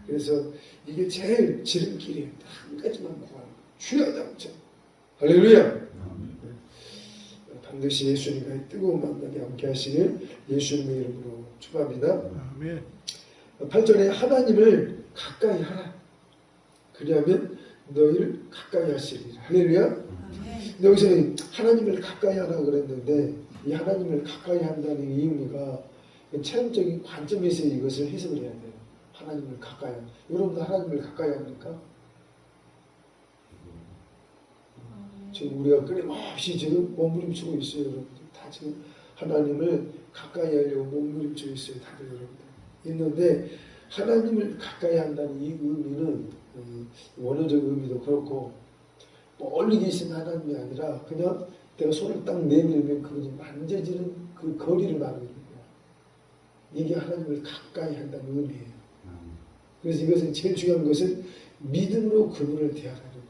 그래서 이게 제일 지름길이에요. 한 가지만 구하라. 주여 당첨. 할렐루야. 반드시 예수님과의 뜨거운 만남에 함께 하시길 예수님의 이름으로 축복합니다. 아멘. 8절에 하나님을 가까이 하라. 그리하면 너희를 가까이 하시리라. 할렐루야. 근데 여기서 하나님을 가까이 하라 그랬는데 이 하나님을 가까이 한다는 의미가 체험적인 관점에서 이것을 해석을 해야 돼요. 하나님을 가까이 하라. 여러분도 하나님을 가까이 합니까? 지금 우리가 끊임없이 지금 몸부림치고 있어요. 여러분들 다 지금 하나님을 가까이 하려고 몸부림치고 있어요. 다들 여러분들 있는데 하나님을 가까이 한다는 이 의미는 원어적 의미도 그렇고 멀리 계신 하나님이 아니라 그냥 내가 손을 딱 내밀면 그것이 만져지는 그 거리를 말하는 거예요. 이게 하나님을 가까이 한다는 의미예요. 그래서 이것은 제일 중요한 것은 믿음으로 그분을 대하라는 거예요.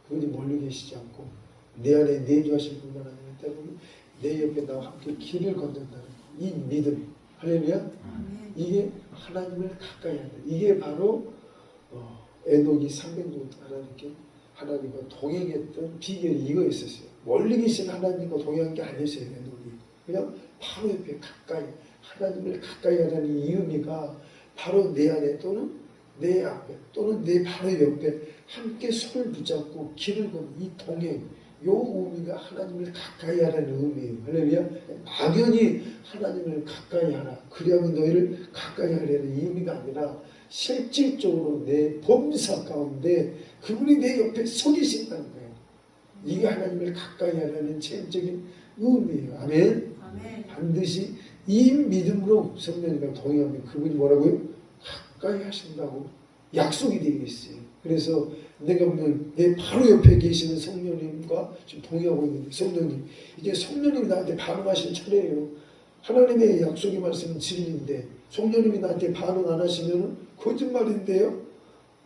그분이 멀리 계시지 않고 내 안에 내주하실 뿐만 아니라 때로는 내 옆에 나와 함께 길을 건넌다는 이 믿음. 할렐루야. 이게 하나님을 가까이 한다. 이게 바로 에녹이 300년 하나님과 동행했던 비결이 이거였었어요. 멀리 계신 하나님과 동행한 게 아니었어요. 에녹이 그냥 바로 옆에 가까이 하나님을 가까이 하라는 이 의미가 바로 내 안에 또는 내 앞에 또는 내 바로 옆에 함께 손을 붙잡고 길을 걷는 이 동행, 요 의미가 하나님을 가까이 하라는 의미예요. 할렐루야. 막연히 하나님을 가까이 하라. 그리하면 너희를 가까이 하라는 의미가 아니라 실질적으로 내 범사 가운데 그분이 내 옆에 서 계신다는 거예요. 이게 하나님을 가까이 하라는 체험적인 의미예요. 아멘. 아멘. 반드시 이 믿음으로 성령님과 동행하면 그분이 뭐라고요? 가까이 하신다고 약속이 되어 있어요. 그래서 내가 보면 내 바로 옆에 계시는 성령님과 지금 동의하고 있는데 성령님 이제 성령님이 나한테 반응하실 차례예요. 하나님의 약속의 말씀은 진리인데 성령님이 나한테 반응 안 하시면 거짓말인데요.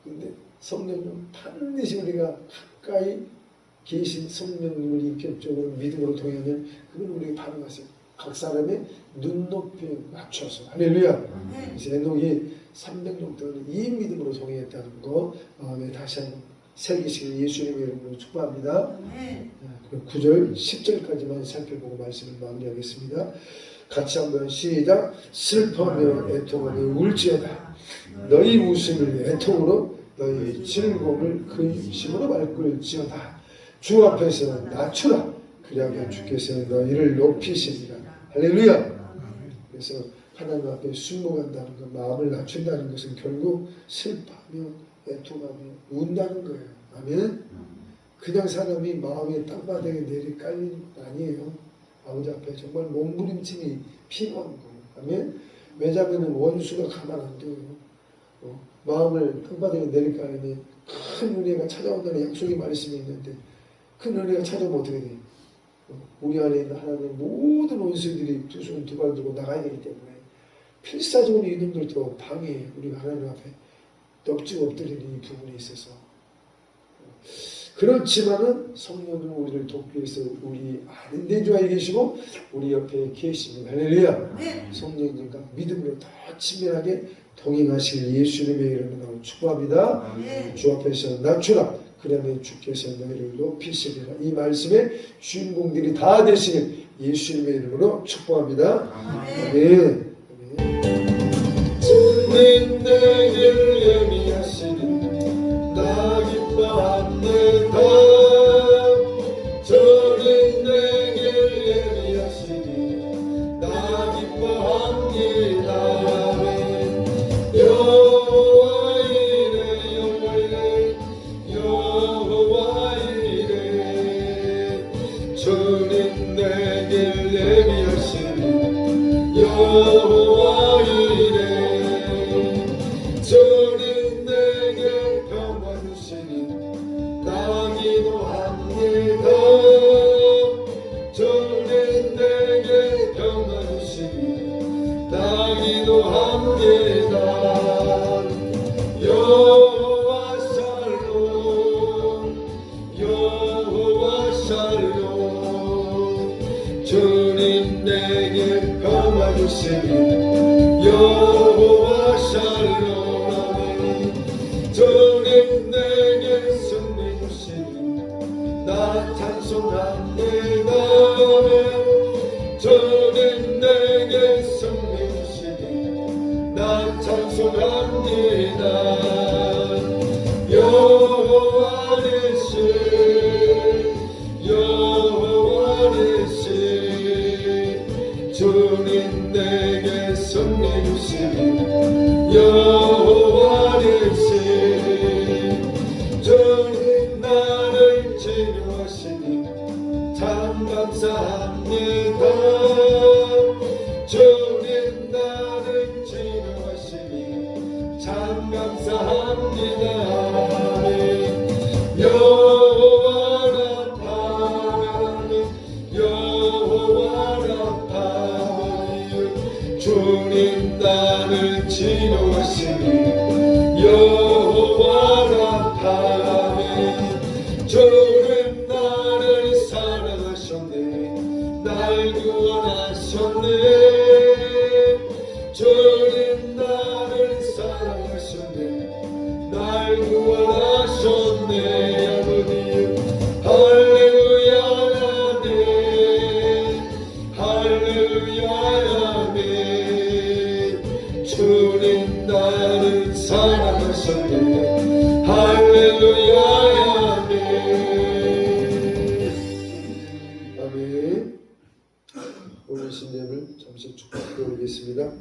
근데 성령님 반드시 우리가 가까이 계신 성령님을 인격적으로 믿음으로 동의하면 그건 우리에게 반응하세요. 각 사람의 눈높이에 맞춰서. 할렐루야. 그래서 에녹이 300년 동안 이 믿음으로 동행했다는 거 마음에 다시 한번 새기시길 예수님의 이름으로 축복합니다. 9절 10절까지만 살펴보고 말씀을 마무리하겠습니다. 같이 한번 시작. 슬퍼하며 애통하며 울지어다. 너희 웃음을 애통으로 너희 즐거움을 근심으로 말꿀지어다. 주 앞에서 낮추라. 그리하면 주께서 너희를 높이시리라. 할렐루야. 그래서 하나님 앞에 순복한다는 것, 마음을 낮춘다는 것은 결국 슬퍼하며 애통하며 운다는 거예요. 아멘. 그냥 사람이 마음의 땅바닥에 내리 깔리는 거 아니에요. 아버지 앞에 정말 몸부림침이 필요한 거예요. 아멘. 왜냐하면 원수가 가만 안 둬요. 마음을 땅바닥에 내리 깔면 큰 은혜가 찾아온다는 약속의 말씀이 있는데 큰 은혜가 찾아오면 어떻게 돼요? 우리 안에 있는 하나님의 모든 원수들이 두 손 두 발 들고 나가야 되기 때문에 필사적으로 이놈들도 방해해요. 우리가 하나님 앞에 엎지고 엎드리는 이 부분에 있어서. 그렇지만은 성령은 우리를 돕기 위해서 우리 안에 내주하에 계시고 우리 옆에 계십니다. 할렐루야. 성령님과 믿음으로 더 친밀하게 동행하실 예수님의 이름으로 축복합니다. 주 앞에서 낮추라. 그러면 주께서 너희를 높이시리라. 이 말씀의 주인공들이 다 되시는 예수님의 이름으로 축복합니다. 아멘. 주님 내게 예미하시니 나 기뻐합니다. 주님 내게 예미하시니 나 기뻐합니다. 여호와 이래 여호와 이래 여호와 이래 주님 내게 주시니 여호와 샬롬 아멘. 주님 내게 승리 주시니 나 찬송합니다. 주님 내게 승리 주시니 나 찬송합니다. 여호와 내시 여호와 내시 주님 내게 승리 주시니 여호와 내시 주님 나를 치료하시니 참 감사합니다. 주님 나를 치료하시니 참 감사합니다. 여호와 라파 여호와 라파 주님 나를 치료하시니 여호와 라파 주님 나를 사랑하셨네 날 구원하셨네 주님 나를 사랑하셨네 날 구원하셨네 아버지 할렐루야 아멘 할렐루야 아멘 주님 나를 사랑하셨네 할렐루야 아멘 아멘. 오늘 신념을 잠시 축복드리겠습니다.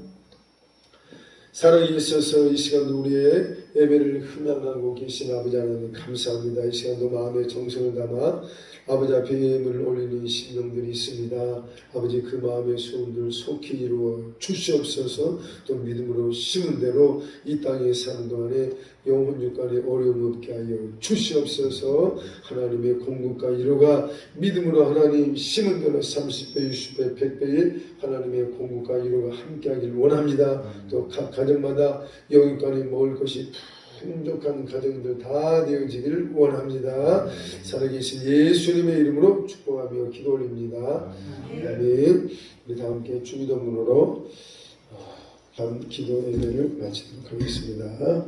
살아계셔서 이 시간도 우리의 예배를 흠양하고 계신 아버지 하나님 감사합니다. 이 시간도 마음의 정성을 담아 아버지 앞에 예물을 올리는 심령들이 있습니다. 아버지 그 마음의 소원들 속히 이루어 주시옵소서. 또 믿음으로 심은 대로 이 땅에 사는 동안에 영혼 육간에 어려움 없게 하여 주시옵소서. 하나님의 공급과 이루가 믿음으로 하나님 심은 대로 30배, 60배, 100배의 하나님의 공급과 이루가 함께하기를 원합니다. 또 각 가정마다 영육간에 먹을 것이 풍족한 가정들 다 되어지기를 원합니다. 살아계신 예수님의 이름으로 축복하며 기도 올립니다. 아멘. 우리 다 함께 주기도문으로 기도 예배를 마치도록 하겠습니다.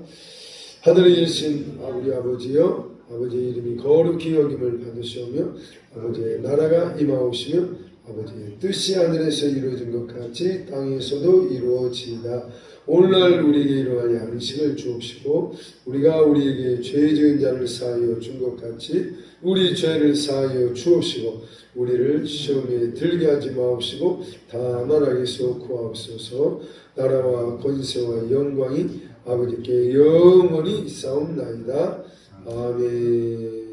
하늘에 계신 우리 아버지여, 아버지의 이름이 거룩히 여김을 받으시오며 아버지의 나라가 임하옵시며 아버지의 뜻이 하늘에서 이루어진 것 같이 땅에서도 이루어지이다. 오늘날 우리에게 이러한 양식을 주옵시고 우리가 우리에게 죄 지은 자를 사하여 준 것 같이 우리 죄를 사하여 주옵시고 우리를 시험에 들게 하지 마옵시고 다만 악에서 구하옵소서. 나라와 권세와 영광이 아버지께 영원히 있사옵나이다. 아멘.